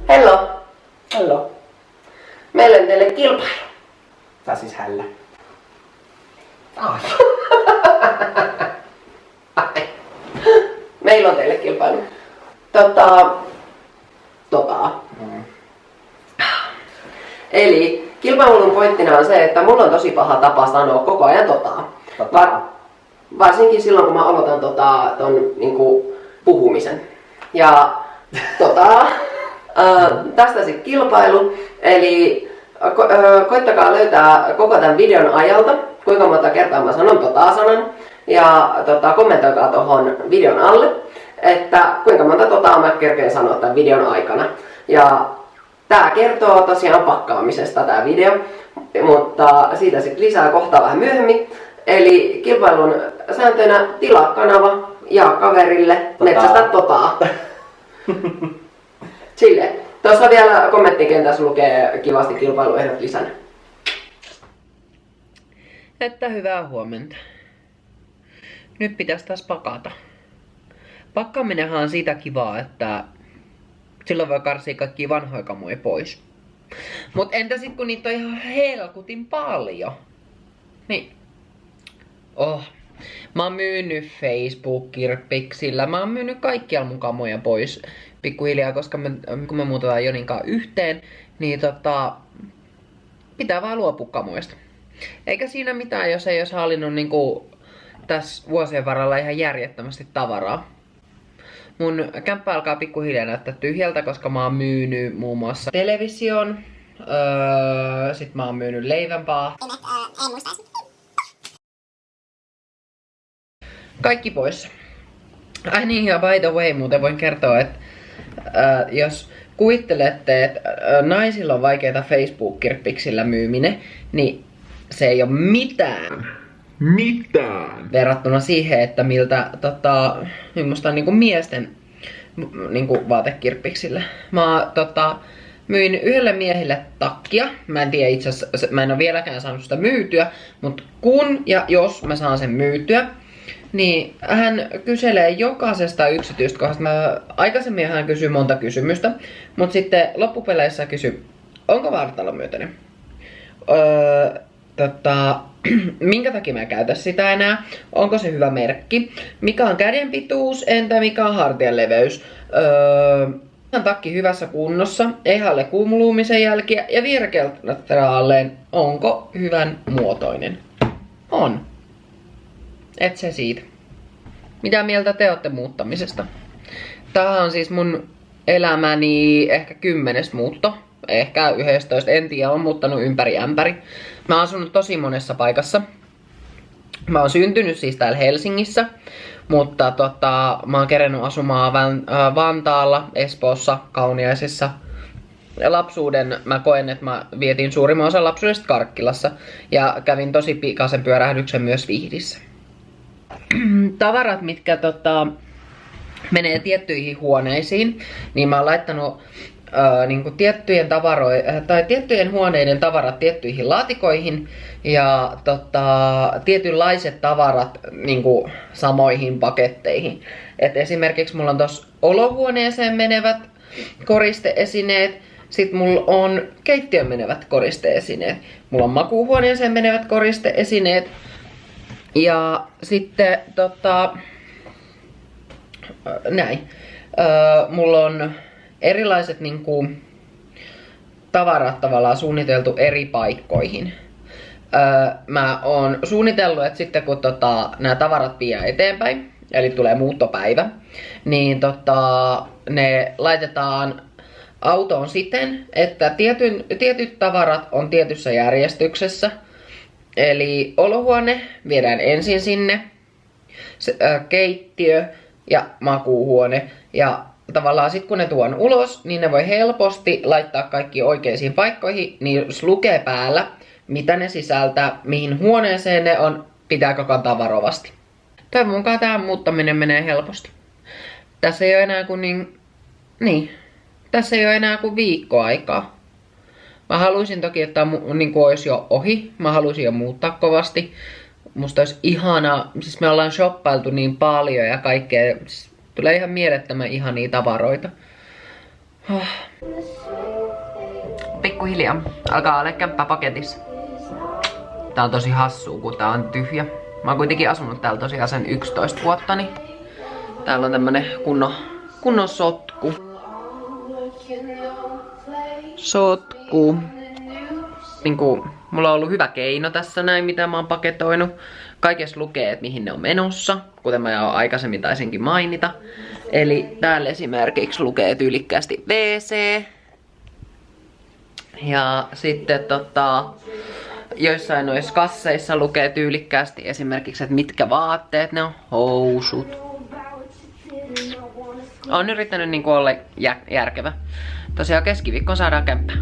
Hello. Hello. Meillä on teille kilpailu. Tää siis hällä. Ai. Meillä on teille kilpailu. Eli kilpailun pointtina on se, että mulla on tosi paha tapa sanoa koko ajan varsinkin silloin, kun mä aloitan ton niinku puhumisen. Ja tästä sitten kilpailu. Eli koittakaa löytää koko tämän videon ajalta, kuinka monta kertaa mä sanon sanan. Ja kommentoikaa tuohon videon alle, että kuinka monta mä kerkeen sanoa tämän videon aikana. Ja tää kertoo tosiaan pakkaamisesta tää video, mutta siitä sitten lisää kohtaa vähän myöhemmin. Eli kilpailun sääntönä tilaa kanava, jaa kaverille, metsästä Silleen. Tuossa vielä kommenttikentässä lukee kivasti kilpailuehdot lisänä. Että hyvää huomenta. Nyt pitäisi taas pakata. Pakkaaminenhan on siitä kivaa, että silloin voi karsia kaikkia vanhoja kamoja pois. Mut entä sit kun niitä on ihan helkutin paljon? Niin. Mä oon myynyt Facebook-kirppixillä. Mä oon myynyt kaikkialla mun kamoja pois pikkuhiljaa, koska kun me muutetaan Joninkaan yhteen, niin pitää vaan luopua kamoista. Eikä siinä mitään, jos ei olisi hallinnut niinku tässä vuosien varrella ihan järjettömästi tavaraa. Mun kämppä alkaa pikkuhiljaa näyttää tyhjältä, koska mä oon myynyt muun muassa television. Sit mä oon myynyt leivänpaa. Kaikki pois. Ai niin, ja by the way, muuten voin kertoa, että jos kuvittelette, että naisilla on vaikeaa Facebook-kirppixillä myyminen, niin se ei ole mitään verrattuna siihen, että miltä minusta on niinku miesten niinku vaatekirppiksillä. Mä myin yhdelle miehelle takkia. Mä en tiedä itse asiassa, mä en ole vieläkään saanut sitä myytyä, mutta kun ja jos mä saan sen myytyä, niin hän kyselee jokaisesta yksityiskohdasta. Aikaisemmin hän kysyi monta kysymystä, mutta sitten loppupeleissä kysyi, onko vartalo myytänyt? Minkä takia mä en käytä sitä enää? Onko se hyvä merkki? Mikä on käden pituus? Entä mikä on hartian leveys? On takki hyvässä kunnossa? Ei halle kuumuluumisen jälkiä? Ja virkeltraalleen, onko hyvän muotoinen? On. Et se siitä. Mitä mieltä te olette muuttamisesta? Tää on siis mun elämäni ehkä 10. muutto. Ehkä 11, en tiedä, on muuttanut ympäri ämpäri. Mä oon asunut tosi monessa paikassa. Mä oon syntynyt siis täällä Helsingissä, mutta mä oon kerennyt asumaan Vantaalla, Espoossa, Kauniaisissa. Lapsuuden mä koen, että mä vietin suurimman osan lapsuudesta Karkkilassa ja kävin tosi pikaisen pyörähdyksen myös Vihdissä. Tavarat, mitkä menee tiettyihin huoneisiin, niin mä oon laittanut niinku tiettyjen huoneiden tavarat tiettyihin laatikoihin ja tietynlaiset tavarat niinku samoihin paketteihin. Et esimerkiksi mulla on tossa olohuoneeseen menevät koristeesineet, sit mulla on keittiön menevät koristeesineet, mulla on makuuhuoneeseen menevät koristeesineet ja sitten näin. Mulla on erilaiset niinku tavarat tavallaan suunniteltu eri paikkoihin. Mä oon suunnitellut, että sitten kun nämä tavarat vie eteenpäin, eli tulee muuttopäivä, niin ne laitetaan autoon siten, että tietyt tavarat on tietyssä järjestyksessä. Eli olohuone viedään ensin sinne, keittiö ja makuuhuone. Ja tavallaan sit kun ne tuon ulos, niin ne voi helposti laittaa kaikki oikeisiin paikkoihin, niin jos lukee päällä, mitä ne sisältää, mihin huoneeseen ne on, pitääkö kantaa varovasti. Toivon mukaan tämä muuttaminen menee helposti. Tässä ei ole enää kuin tässä ei ole enää kuin viikko aikaa. Mä haluaisin toki, että niinku olisi jo ohi. Mä haluaisin jo muuttaa kovasti. Musta olisi ihanaa. Siis me ollaan shoppailtu niin paljon ja kaikkea. Siis tulee ihan mielettömän ihania tavaroita. Pikkuhiljaa alkaa olla kämppä paketissa. Tää on tosi hassua, kun tää on tyhjä. Mä oon kuitenkin asunut täällä tosiaan sen 11 vuotta, niin täällä on tämmönen kunnon sotku. Niinku, mulla on ollut hyvä keino tässä näin, mitä mä oon paketoinut. Kaikessa lukee, että mihin ne on menossa, kuten mä jo aikaisemmin taisinkin mainita. Eli täällä esimerkiksi lukee tyylikkäästi WC. Ja sitten joissain noissa kasseissa lukee tyylikkäästi esimerkiksi, että mitkä vaatteet ne on, housut. Oon yrittänyt niinku olla järkevä. Tosiaan keskiviikkoon saadaan kämppä.